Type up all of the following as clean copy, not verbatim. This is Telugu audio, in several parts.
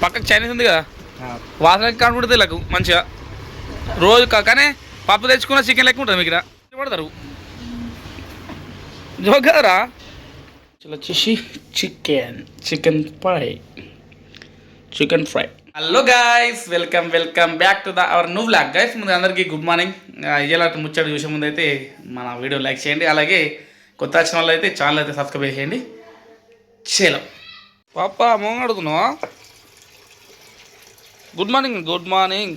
పక్కకు చైనీస్ ఉంది కదా, వాసనకి కనబడుతుంది వీళ్ళకు మంచిగా. రోజు కానీ పప్పు తెచ్చుకున్న చికెన్ లెక్క ఉంటుంది మీకు ఇక్కడ పడతారు. జోక్ కదరా. వచ్చేసి chicken fry. Hello guys, welcome back to our new vlog. Guys ముందు అందరికీ గుడ్ మార్నింగ్. ఇలాంటి ముచ్చట చూసే ముందు అయితే మన వీడియో లైక్ చేయండి, అలాగే కొత్త వచ్చిన వాళ్ళు అయితే ఛానల్ అయితే సబ్స్క్రైబ్ చేయండి. చేలో పాప మొంగ అడుగుతున్నావా? గుడ్ మార్నింగ్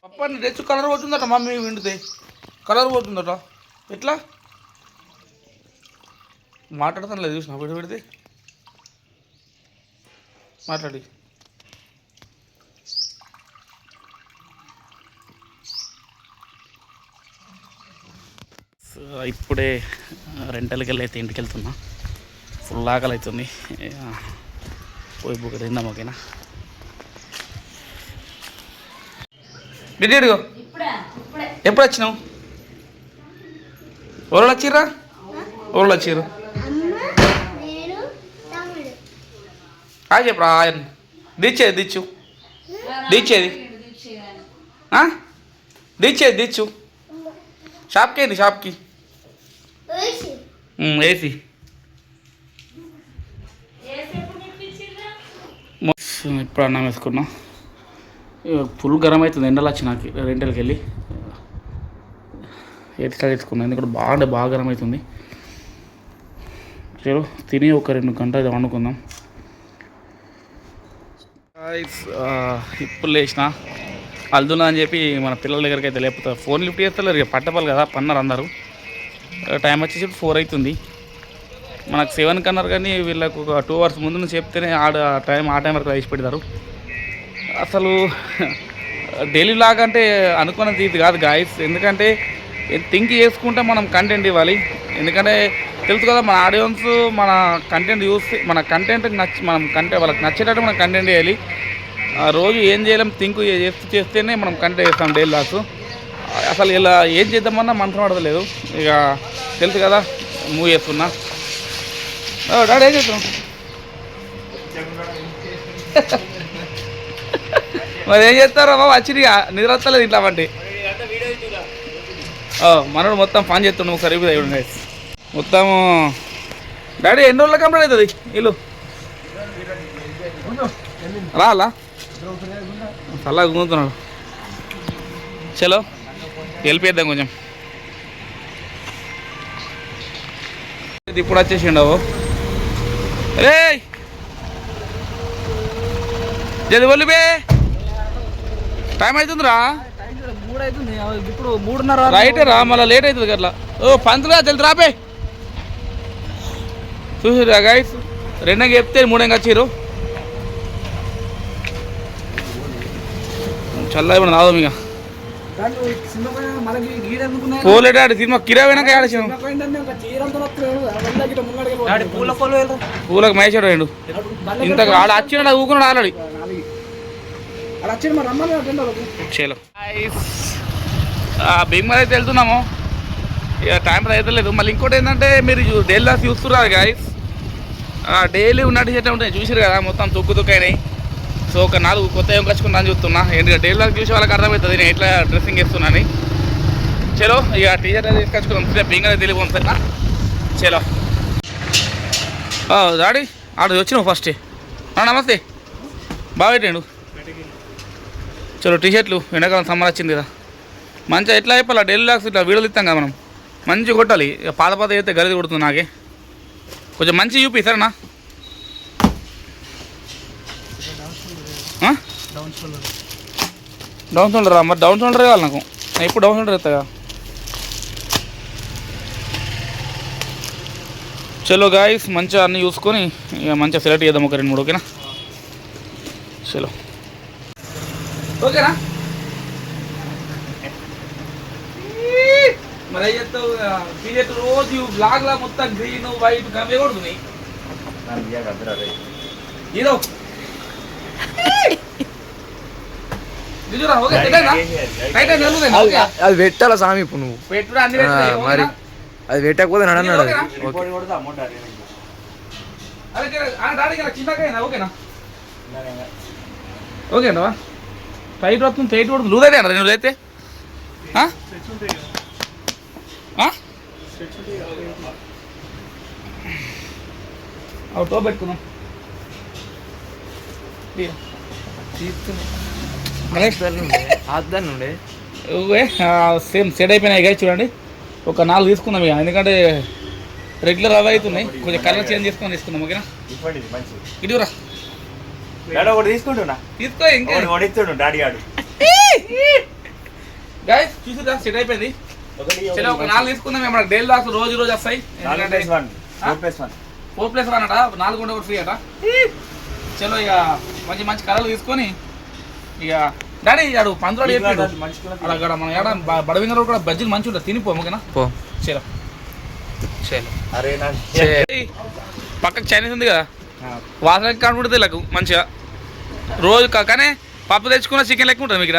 పప్ప నీ డ్రెస్ కలర్ పోతుందట మమ్మీ విండితే, కలర్ పోతుందట. ఎట్లా మాట్లాడతాను లేదు చూసిన పెడితే మాట్లాడి. ఇప్పుడే రెంటల్కి వెళ్ళి అయితే ఇంటికి వెళ్తున్నా. ఫుల్ ఆకలి అవుతుంది. పోయి బుక్ తిందాం. ఓకేనా బిడ్డేడుగో. ఎప్పుడు వచ్చినావు? ఎవరు వచ్చిర్రా? వచ్చిర్రు చెప్పరా? దిచ్చు షాప్కి ఏంటి? షాప్కి ఏసీ. ఇప్పుడు అన్నం వేసుకున్నాం. ఫుల్ గరం అవుతుంది. ఎండలు వచ్చి నాకు రెంటల్కి వెళ్ళి ఎట్లా తెచ్చుకున్నాను, ఎందుకంటే బాగా గరం అవుతుంది. చలో తిని ఒక 2 గంటలు వండుకుందాం. ఇప్పుడు లేచిన అల్దునా అని చెప్పి మన పిల్లల దగ్గరికి అయితే లేకపోతే ఫోన్ లిఫ్ట్ చేస్తలేరు. ఇక పట్టపాలి కదా, పన్నారు అందరూ. టైం వచ్చేసి 4 అవుతుంది. మనకు 7 కన్నారు, కానీ వీళ్ళకు ఒక 2 hours ముందు నుంచి చెప్తేనే ఆ టైం వరకు వేసి పెడతారు. అసలు డైలీ లాగా అంటే అనుకున్నది ఇది కాదు గాయస్. ఎందుకంటే థింక్ చేసుకుంటే మనం కంటెంట్ ఇవ్వాలి. ఎందుకంటే తెలుసు కదా, మన ఆడియన్స్ మన కంటెంట్ చూసి మన కంటెంట్కి మనం వాళ్ళకి నచ్చేటట్టు మనం కంటెంట్ చేయాలి. రోజు ఏం చేయలేం, థింక్ చేస్తేనే మనం కంటెంట్ చేస్తాం డైలీ లాస్. అసలు ఇలా ఏం చేద్దామన్నా మనసు పడతలేదు. ఇక తెలుసు కదా, మూవ్ చేస్తున్నా. డాడీ ఏం చేస్తున్నాం? మరి ఏం చేస్తారా బాబు? వచ్చిందిగా నిద్ర వస్తలేదు ఇంట్లో వంటి. మనోడు మొత్తం ఫాన్ చేస్తున్నాం. ఒకసారి మొత్తం డాడీ ఎన్ని రోజుల కంప్లీట్ అవుతుంది ఇల్లు? రాలా చల్లగా గుంగుతున్నాడు. చలో వెళ్ళిపోద్దాం కొంచెం. ఇప్పుడు వచ్చేసిండవు రే జల్ది వెళ్ళిపే. టైం అవుతుందిరా, 3 అవుతుంది. ఇప్పుడు 3:30 రైట్ రా, మళ్ళీ లేట్ అవుతుంది అట్లా. పంతులుగా జల్ది రాపే. చూసిరా గైస్, 2 చెప్తే 3 వచ్చారు. చల్ల ఇప్పుడు రాదు ఇక పోలేడాడు సినిమా కిరా వెనక ఆడేసాను. పూలకు మహేశ్వర వేయండు. ఇంత ఆడ వచ్చినాడు, ఊకున్నాడు ఆల్రెడీ. చలో భీమర్ అయితే వెళ్తున్నాము. ఇక టైం అయితే లేదు. మళ్ళీ ఇంకోటి ఏంటంటే, మీరు డైలీ లాస్ చూస్తున్నారు గాయస్. డైలీ ఉన్నట్టు చెట్టు ఉంటాయి చూసారు కదా, మొత్తం తొక్కుతొక్కైనాయి. సో ఒక 4 కొత్త ఏం కచ్చుకుంటాను చూస్తున్నా. ఎందుకంటే డైలీ లాస్ చూసే వాళ్ళకి అర్థమవుతుంది నేను ఎట్లా డ్రెస్సింగ్ వేస్తున్నాను. చలో ఇక టీషర్ట్ అయితే తీసుకొచ్చుకున్నాం. భీమర్ తెలియదు. చలో డాడీ ఆడ వచ్చినావు ఫస్ట్. నమస్తే బాగా పెట్టాడు. చలో టీషర్ట్లు ఎండాకాలం సమ్మర్ వచ్చింది కదా, మంచిగా ఎట్లా అయిపోయి డైలీ లాక్స్ ఇట్లా వీడియోలు ఇస్తాం కదా మనం, మంచిగా కొట్టాలి. ఇక పాత అయితే గలిది కొడుతుంది నాకే. కొంచెం మంచి చూపి సరేనా? డౌన్ షోల్డర్ రా. మరి డౌన్ షోల్డర్ కావాలి నాకు. ఇప్పుడు డౌన్ షోల్డర్ ఎత్తాగా. చలో గాయస్, మంచిగా అన్నీ చూసుకొని ఇక మంచిగా సెలెక్ట్ చేద్దాం ఒక 2-3. ఓకేనా? చలో ఓకేనా? మరి అయ్యి చెప్తావు టీషర్ట్ రోజు బ్లాక్లా మొత్తం గ్రీన్ వైట్ కమ్మే కొడుతున్నాయి. ఇదో అది పెట్టాలా స్వామి? ఇప్పుడు నువ్వు మరి అది పెట్టకపోతే నడన్నాడు. చిన్నగా ఓకేనా? ఓకే అంటవా టైట్ వస్తుంది టైట్ పడుతుంది లూజ్ అయితే అంటారా నేను అయితే అవి టో పెట్టుకున్నాం సేమ్ సెట్ అయిపోయినాయి గాయ చూడండి ఒక 4 తీసుకుందాం ఇక ఎందుకంటే రెగ్యులర్ అవే అవుతున్నాయి కొంచెం కలర్ చేంజ్ చేసుకొని తీసుకుందాం ఓకేనా ఇటురా తీసుకో ఇంకా గాయస్ చూసిరా సెట్ అయిపోయింది చలో ఒక 4 తీసుకుందాం మనకు డైలీ లాస్ రోజు వస్తాయి 4+1 అట 4 కొంటే ఒకటి ఫ్రీ అట చలో ఇక మంచి మంచి కలర్లు తీసుకొని ఇక డాడీ ఆడు పంతులు చెప్పాడు అక్కడ మన ఏడ బడవింగ రోడ్ కూడా బజ్జీలు మంచిగా ఉంటుంది తినిపో ఓకేనా చలో పక్కకు చైనీస్ ఉంది కదా వాసనకి కనబడుతుంది ఇలా మంచిగా రోజు కానీ పప్పు తెచ్చుకున్న చికెన్ లెక్క ఉంటుంది మీకు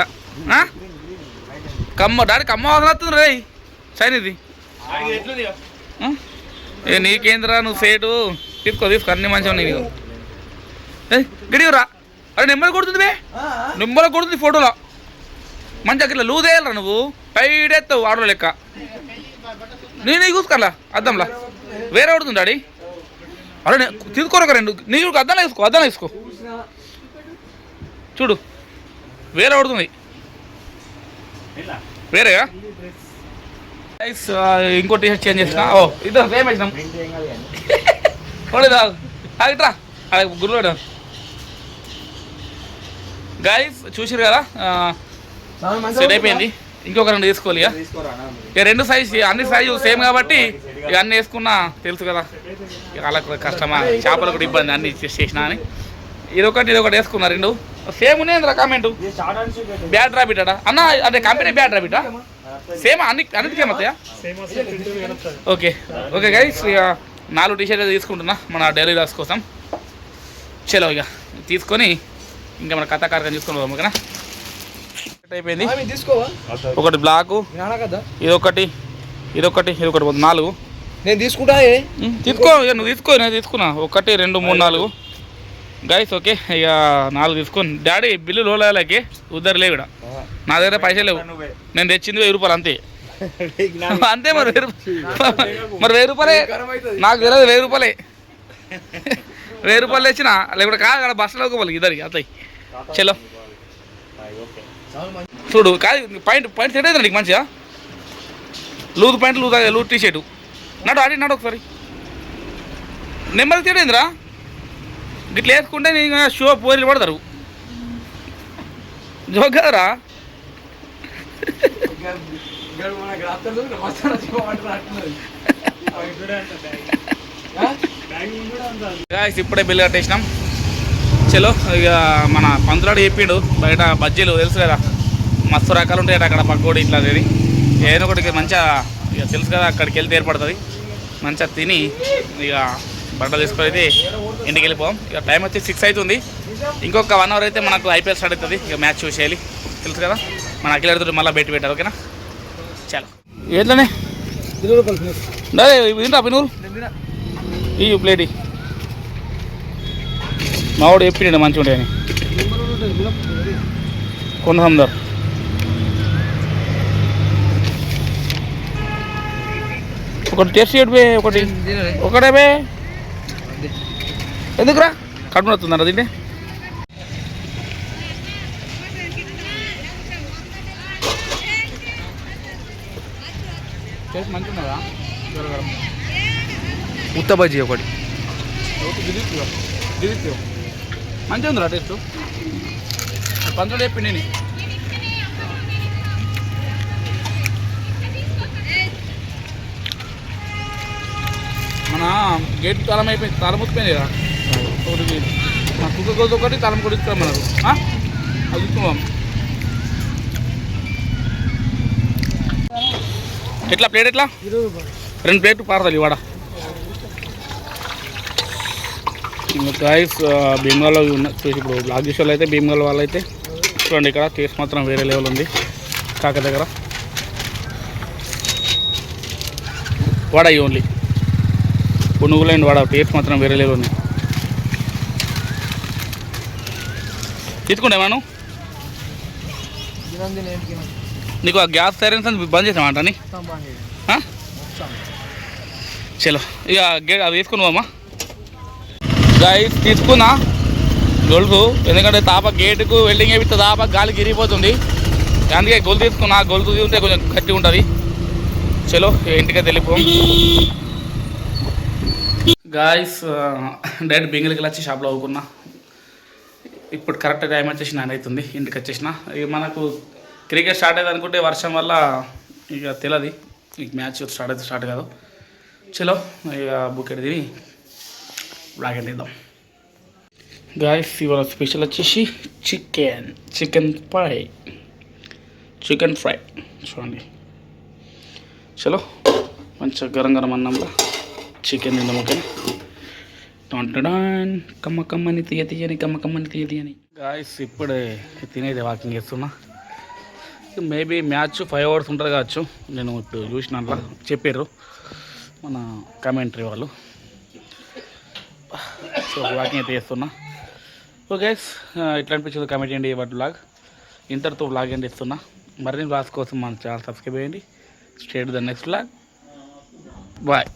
కమ్మ డాడీ కమ్మ వాసన వస్తుంది రే చైనీది ఏ నీకేంద్రా నువ్వు సేటు తీసుకో అన్ని మంచిగా ఉన్నాయి నీకు గడివరా అరే నెంబర్ కొడుతుంది బే నెంబర్ కొడుతుంది ఫోటోలో మంచిగా ఇట్లా లూజ్ వేయాలరా నువ్వు టైట్ ఎత్తావు ఆడో లెక్క నేను చూసుకోరా అద్దంలా వేరే కొడుతుంది డాడీ అరే తీసుకోరు ఒక 2 నీ అద్దాలు వేసుకో చూడు వేరే కొడుతుంది వేరేగా ఇంకో టీ షర్ట్ చేంజ్ చేసిన ఇద్దరు సేమ్ వేసినాం ఇట్రా గుర్రు గైస్ చూసారు కదా సెట్ అయిపోయింది ఇంకొక 2 తీసుకోవాలి ఇక 2 సైజ్ అన్ని సైజు సేమ్ కాబట్టి ఇక అన్నీ వేసుకున్నా తెలుసు కదా ఇక వాళ్ళకు కష్టమా చేపలు కూడా ఇబ్బంది అన్ని చేసిన అని ఇదొకటి వేసుకున్నా 2 సేమ్ ఉన్నాయి కామెంట్ బ్యాడ్ రాబిట్ అట అన్న అంటే కంపెనీ బ్యాడ్ రాబిటా సేమ్ అన్నిటి సేమ్ అవుతాయా ఓకే గైస్ ఇక 4 టీ షర్ట్ తీసుకుంటున్నా మన డైలీ లాస్ కోసం చలో ఇక తీసుకొని ఇంకా మన కథా కార్యక్రమం తీసుకొని పోదాం ఓకేనా అయిపోయింది ఒకటి బ్లాకు ఇదొకటి 4 నేను తీసుకుంటా తీసుకో నువ్వు నేను తీసుకున్నా 1 2 3 4 గైస్ ఓకే ఇక 4 తీసుకొని డాడీ బిల్లు లోలకి ఉద్దరు లేవు ఇక్కడ నా దగ్గర పైసలు లేవు నేను తెచ్చింది 1000 రూపాయలు అంతే అంతే మరి 1000 రూపాయలే నాకు తెలియదు 1000 రూపాయలే 1000 రూపాయలు తెచ్చిన లేకపోతే కాదు బస్సులో పోవాలి ఇద్దరికి అతయి చలో చూడు కాదు పాయింట్ సెట్ అవుతుంది నీకు మంచిగా లూజ్ టీ షర్టు నాడు ఒకసారి నెంబర్ సెట్ అయిందిరా ఇట్లా వేసుకుంటే నీకు షో పోరీలు పడతారు జోక్ కదరా ఇప్పుడే బిల్లు కట్టేసినాం చలో ఇక మన పంతులాడు చెప్పిండు బయట బజ్జీలు తెలుసు కదా మస్తు రకాలు ఉంటాయి అక్కడ పక్కోడి ఇట్లా అది ఏదైనా ఒకటి మంచిగా ఇక తెలుసు కదా అక్కడికి వెళ్తే ఏర్పడుతుంది మంచిగా తిని ఇక బట్టలు తీసుకొని అయితే ఇంటికి వెళ్ళిపోం ఇక టైం వచ్చి 6 అవుతుంది ఇంకొక 1 అవర్ అయితే మనకు ఐపీఎల్ స్టార్ట్ అవుతుంది ఇక మ్యాచ్ చూసేయాలి తెలుసు కదా మన అఖిల్ ఆడుతుంటే మళ్ళీ బయట పెట్టారు ఓకేనా చాలా ఏంటనే తింటా పినూరు ఈ ప్లేట్ మావాడు చెప్పిండు మంచిగా ఉంటాయని కొందరు ఒకటి టేస్ట్ చేయడు ఒకటే బే ఎందుకురా కడుపు వస్తుందరా దీన్ని టేస్ట్ మంచిగా ఉన్నదా ఉత్త బజ్జీ ఒకటి మంచిగా ఉందిరా టేస్ట్ పంతులు చెప్పిండి నేను మన గేట్ తాళం అయిపోయింది తాళం ముచ్చిపోయింది కదా ఒకటి మన కుక్క గోజు ఒకటి తాళం కూడా ఇస్తామన్నారు అది ఇస్తున్నాం ఎట్లా ప్లేట్ ఎట్లా 2 ప్లేట్లు పారదాలి వాడ ఇంకా గాయస్ భీమగల్లో చూసి ఇప్పుడు బ్లాక్ చేసే వాళ్ళు అయితే భీమగల్ వాళ్ళు అయితే చూడండి ఇక్కడ టేస్ట్ మాత్రం వేరే లెవెల్ ఉంది కాక దగ్గర వడ ఓన్లీ పునుగులైన వడ టేస్ట్ మాత్రం వేరే లెవెల్ ఉంది తీసుకుంటే మనం నీకు ఆ గ్యాస్ సైరన్స్ అని బంద్ చేసామంట అని చలో ఇక గేట్ అది తీసుకున్నావమ్మా గైస్ తీసుకున్నా గొలుసు ఎందుకంటే తాప గేటుకు వెల్డింగ్ వేపిస్తే తాప గాలికి ఇరిగిపోతుంది అందుకే గొలుసు తీసుకున్నా గొలుసు తీసుకుంటే కొంచెం గట్టిగా ఉంటుంది చలో ఇంటికి వెళ్ళిపోం గాయస్ డైరెక్ట్ బెంగళూరుకి వచ్చి షాప్లో అవుకున్నా ఇప్పుడు కరెక్ట్ టైం వచ్చేసి 9 అవుతుంది ఇంటికి వచ్చేసిన ఇక మనకు క్రికెట్ స్టార్ట్ అయ్యేది అనుకుంటే వర్షం వల్ల ఇక తెలియదు ఇక మ్యాచ్ స్టార్ట్ కాదు చలో ఇక బుకెట్ తిని బ్లాక్ అండ్ ఇద్దాం గాయస్ ఇవాళ స్పెషల్ వచ్చేసి చికెన్ ఫ్రై చూడండి చలో మంచిగా గరం అన్నంలో చికెన్ తిందాం ఓకే కమ్మని తీయని గాయస్ ఇప్పుడే తినేది వాకింగ్ చేస్తున్నా మేబీ మ్యాచ్ 5 hours ఉంటుంది కావచ్చు నేను ఇప్పుడు చూసిన అట్లా చెప్పారు మన కామెంటరీ వాళ్ళు సో వాకింగ్ అయితే చేస్తున్నా ఓకే గైస్ ఇట్లా అనిపించింది కామెంట్ చేయండి వాటి బ్లాగ్ ఇంతటితో బ్లాగ్ ఏంటి ఇస్తున్నా మరిన్ని బ్లాగ్స్ కోసం మన ఛానల్ సబ్స్క్రైబ్ చేయండి straight the next blog bye